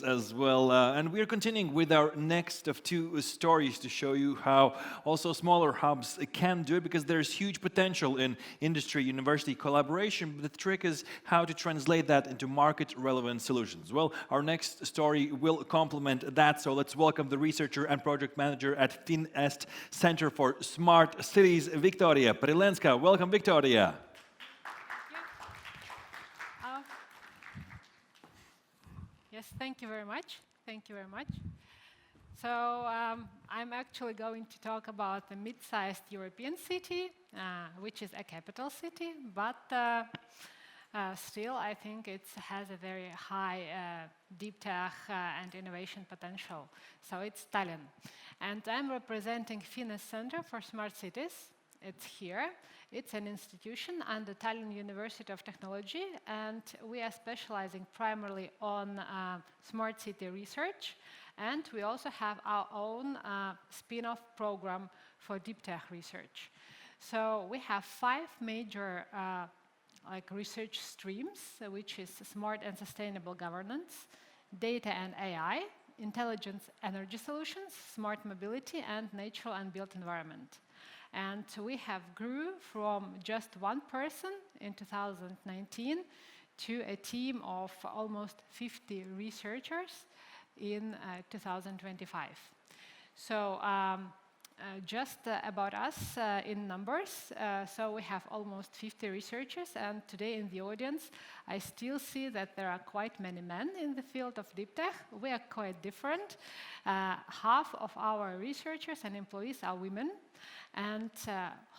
as well. And we're continuing with our next of two stories to show you how also smaller hubs can do it, because there's huge potential in industry university collaboration. But the trick is how to translate that into market relevant solutions. Well, our next story will complement that. So let's welcome the researcher and project manager at FinEst Center for Smart Cities, Victoria Perilenska. Welcome, Victoria. Yes, thank you very much. Thank you very much. So I'm actually going to talk about the mid-sized European city, which is a capital city, but still I think it has a very high deep tech and innovation potential. So it's Tallinn. And I'm representing FinEst Center for Smart Cities. It's here. It's an institution under Tallinn University of Technology, and we are specializing primarily on smart city research, and we also have our own spin-off program for deep tech research. So we have 5 major research streams, which is smart and sustainable governance, data and AI, intelligent energy solutions, smart mobility, and natural and built environment. And we have grew from just one person in 2019 to a team of almost 50 researchers in 2025. So just about us in numbers. So we have almost 50 researchers, and today in the audience, I still see that there are quite many men in the field of deep tech. We are quite different. Half of our researchers and employees are women, and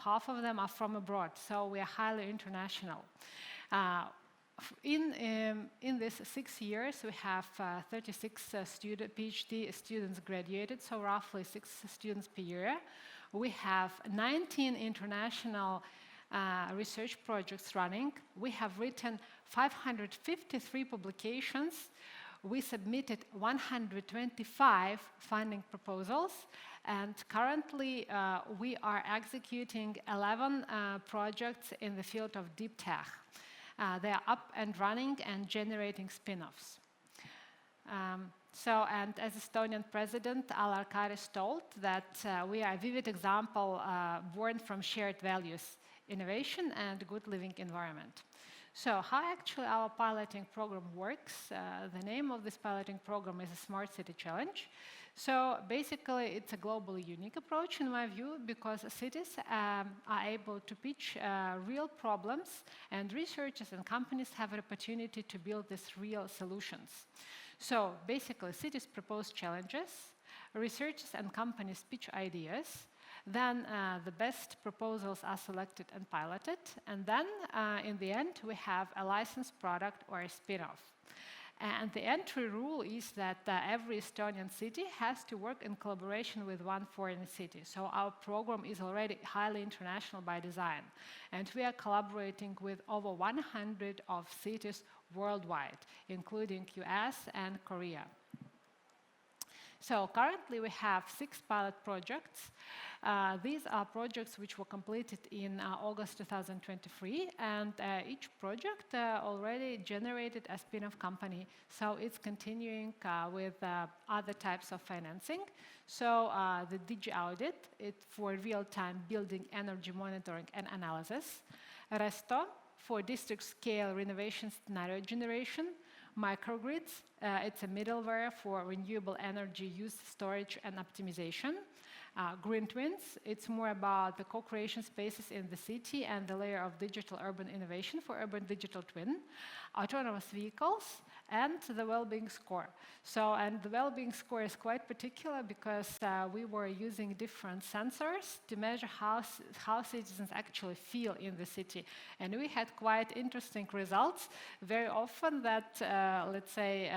half of them are from abroad, so we are highly international. In these 6 years, we have 36 PhD students graduated, so roughly 6 students per year. We have 19 international research projects running. We have written 553 publications. We submitted 125 funding proposals, and currently we are executing 11 projects in the field of deep tech. They are up and running and generating spin-offs. And as Estonian President Alar Karis told, that we are a vivid example born from shared values, innovation and good living environment. So how actually our piloting program works? The name of this piloting program is a Smart City Challenge. So basically it's a globally unique approach in my view, because cities are able to pitch real problems, and researchers and companies have an opportunity to build these real solutions. So basically cities propose challenges, researchers and companies pitch ideas, then the best proposals are selected and piloted, and then in the end we have a licensed product or a spin-off. And the entry rule is that every Estonian city has to work in collaboration with one foreign city. So our program is already highly international by design, and we are collaborating with over 100 of cities worldwide, including US and Korea. So currently we have 6 pilot projects. These are projects which were completed in August 2023, and each project already generated a spin-off company. So it's continuing with other types of financing. So the DigiAudit, it's for real-time building energy monitoring and analysis. Resto, for district-scale renovation scenario generation. Microgrids, it's a middleware for renewable energy use, storage, and optimization. Green Twins, it's more about the co-creation spaces in the city and the layer of digital urban innovation for urban digital twin. Autonomous vehicles, and the well-being score. So, and the well-being score is quite particular because we were using different sensors to measure how citizens actually feel in the city. And we had quite interesting results. Very often that, let's say,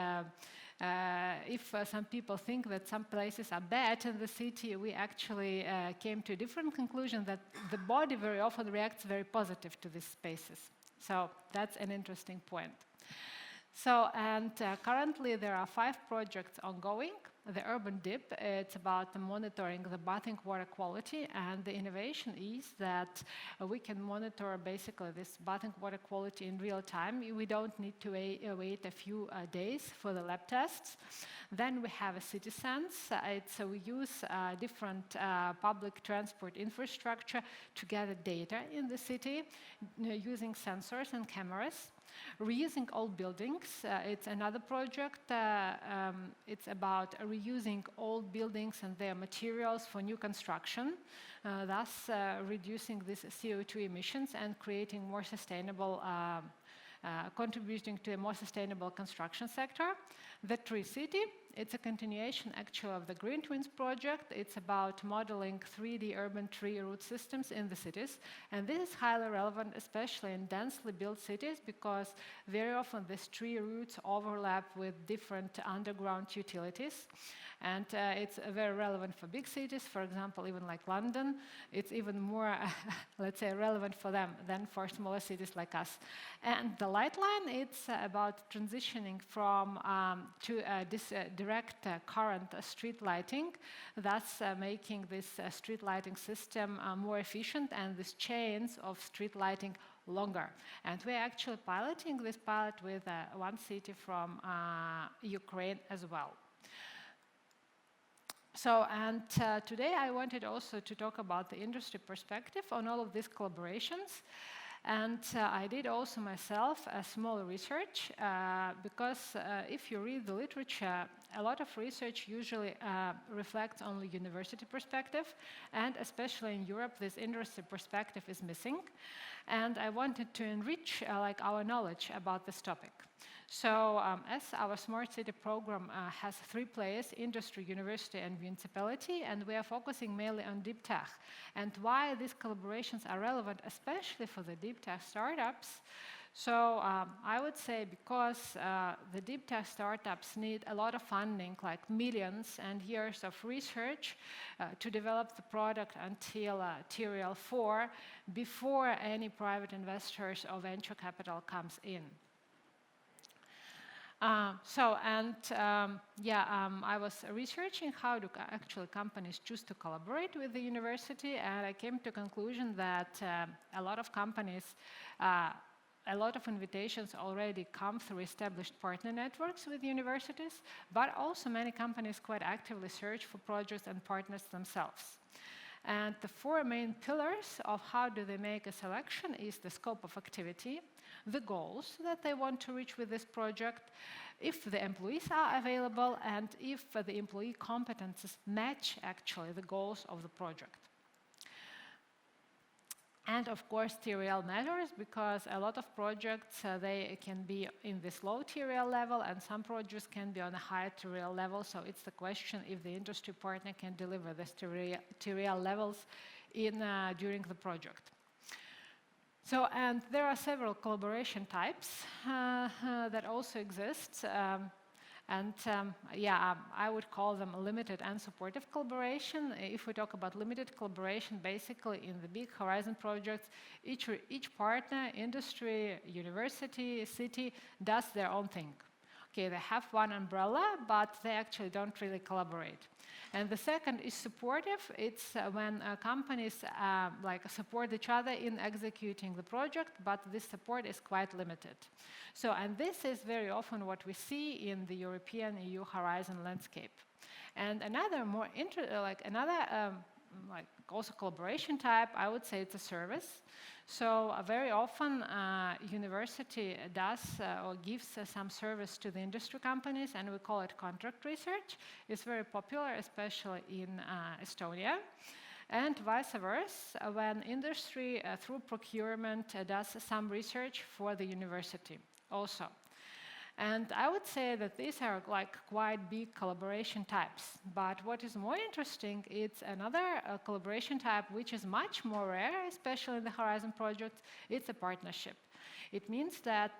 if some people think that some places are bad in the city, we actually came to a different conclusion, that the body very often reacts very positive to these spaces. So that's an interesting point. Currently there are 5 projects ongoing. The Urban Dip, it's about monitoring the bathing water quality, and the innovation is that we can monitor basically this bathing water quality in real time. We don't need to wait a few days for the lab tests. Then we have a CitySense. We use different public transport infrastructure to gather data in the city using sensors and cameras. Reusing old buildings, it's another project. It's about reusing old buildings and their materials for new construction, thus reducing these CO2 emissions and creating more sustainable, contributing to a more sustainable construction sector. The Tree City, it's a continuation actually of the Green Twins project. It's about modeling 3D urban tree root systems in the cities. And this is highly relevant, especially in densely built cities, because very often these tree roots overlap with different underground utilities. And it's very relevant for big cities, for example, even like London. It's even more, let's say, relevant for them than for smaller cities like us. And the light line, it's about transitioning from to this direct current street lighting, thus making this street lighting system more efficient and these chains of street lighting longer. And we're actually piloting this pilot with one city from Ukraine as well. Today I wanted also to talk about the industry perspective on all of these collaborations. And I did also myself a small research because if you read the literature, a lot of research usually reflects only university perspective, and especially in Europe, this industry perspective is missing. And I wanted to enrich our knowledge about this topic. So as our Smart City program has 3 players, industry, university, and municipality, and we are focusing mainly on deep tech. And why these collaborations are relevant, especially for the deep tech startups. So I would say because the deep tech startups need a lot of funding, like millions and years of research to develop the product until TRL 4 before any private investors or venture capital comes in. I was researching how do actually companies choose to collaborate with the university, and I came to the conclusion that a lot of companies, a lot of invitations already come through established partner networks with universities, but also many companies quite actively search for projects and partners themselves. And the 4 main pillars of how do they make a selection is the scope of activity, the goals that they want to reach with this project, if the employees are available, and if the employee competences match actually the goals of the project. And of course, TRL matters because a lot of projects, they can be in this low TRL level, and some projects can be on a higher TRL level. So it's the question if the industry partner can deliver this TRL levels during the project. So, and there are several collaboration types that also exist. I would call them limited and supportive collaboration. If we talk about limited collaboration, basically in the big Horizon projects, each partner, industry, university, city, does their own thing. Okay, they have one umbrella, but they actually don't really collaborate. And the second is supportive. It's when companies support each other in executing the project, but this support is quite limited. So, and this is very often what we see in the European EU Horizon landscape. And another more also collaboration type, I would say it's a service. So very often university does or gives some service to the industry companies, and we call it contract research. It's very popular, especially in Estonia. And vice versa, when industry through procurement does some research for the university also. And I would say that these are quite big collaboration types. But what is more interesting, it's another collaboration type which is much more rare, especially in the Horizon project. It's a partnership. It means that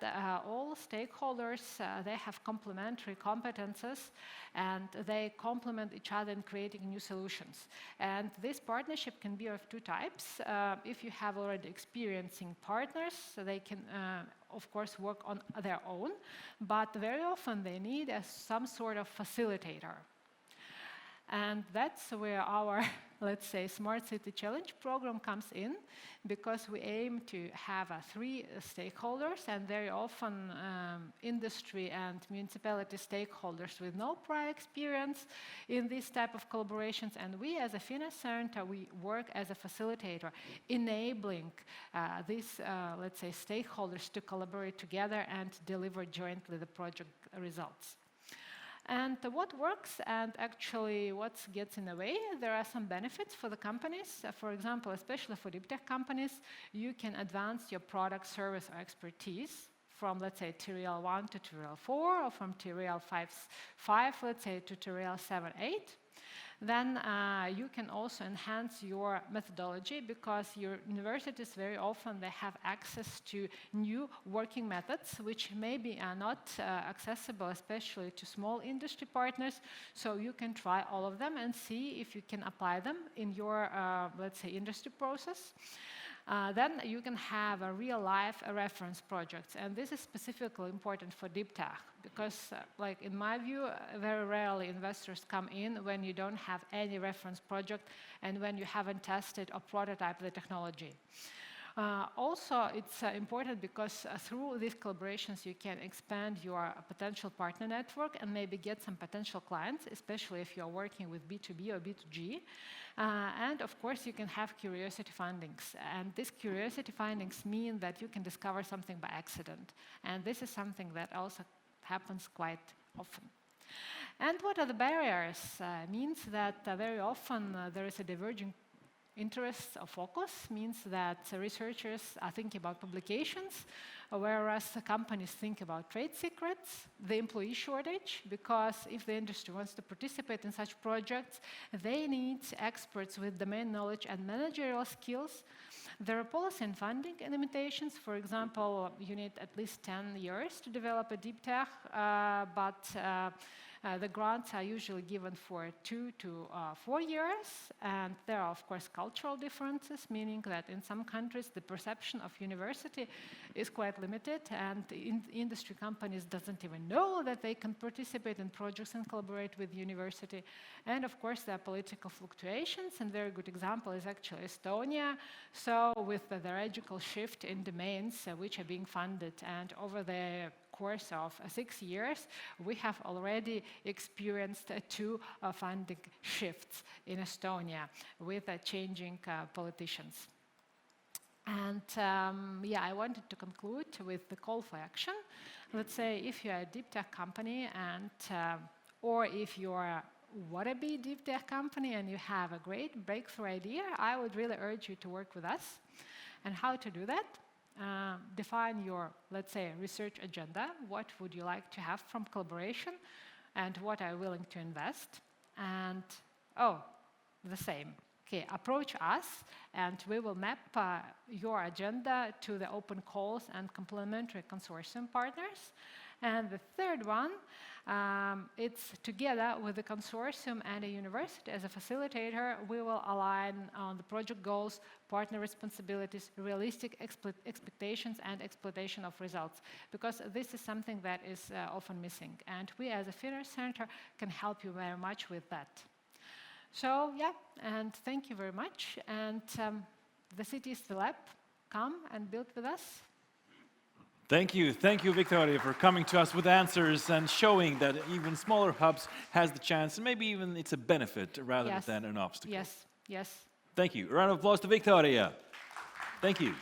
all stakeholders, they have complementary competences and they complement each other in creating new solutions. And this partnership can be of two types. If you have already experiencing partners, so they can of course work on their own, but very often they need some sort of facilitator. And that's where our, let's say, Smart City Challenge program comes in, because we aim to have three stakeholders, and very often industry and municipality stakeholders with no prior experience in this type of collaborations. And we, as a FINA Center, we work as a facilitator, enabling these, let's say, stakeholders to collaborate together and deliver jointly the project results. And what works and actually what gets in the way, there are some benefits for the companies. For example, especially for deep tech companies, you can advance your product, service, or expertise from, let's say, TRL 1 to TRL 4, or from TRL 5, let's say, to TRL 7, 8. Then you can also enhance your methodology, because your universities very often they have access to new working methods which maybe are not accessible, especially to small industry partners. So you can try all of them and see if you can apply them in your, let's say, industry process. Then you can have a real-life reference projects, and this is specifically important for deep tech, because, like in my view, very rarely investors come in when you don't have any reference project and when you haven't tested or prototyped the technology. Also, it's important because through these collaborations you can expand your potential partner network and maybe get some potential clients, especially if you're working with B2B or B2G. And of course, you can have curiosity findings. And these curiosity findings mean that you can discover something by accident. And this is something that also happens quite often. And what are the barriers? Means that very often there is a diverging interests or focus, means that researchers are thinking about publications, whereas companies think about trade secrets, the employee shortage, because if the industry wants to participate in such projects, they need experts with domain knowledge and managerial skills. There are policy and funding limitations. For example, you need at least 10 years to develop a deep tech, but the grants are usually given for 2 to 4 years, and there are, of course, cultural differences, meaning that in some countries the perception of university is quite limited, and industry companies doesn't even know that they can participate in projects and collaborate with university. And of course, there are political fluctuations, and a very good example is actually Estonia. So with the radical shift in domains which are being funded, and over the course of 6 years, we have already experienced 2 funding shifts in Estonia with changing politicians. And yeah, I wanted to conclude with the call for action. Let's say if you're a deep tech company, and or if you're a wannabe deep tech company and you have a great breakthrough idea, I would really urge you to work with us. And how to do that? Define your, let's say, research agenda. What would you like to have from collaboration, and what are you willing to invest? And, the same. Okay, approach us, and we will map your agenda to the open calls and complementary consortium partners. And the third one, it's together with the consortium and a university as a facilitator, we will align on the project goals, partner responsibilities, realistic expectations, and exploitation of results, because this is something that is often missing. And we as a FINA Center can help you very much with that. So yeah, and thank you very much. And the city is the lab. Come and build with us. Thank you, Victoria, for coming to us with answers and showing that even smaller hubs has the chance, and maybe even it's a benefit rather than an obstacle. Yes. Thank you. A round of applause to Victoria. Thank you.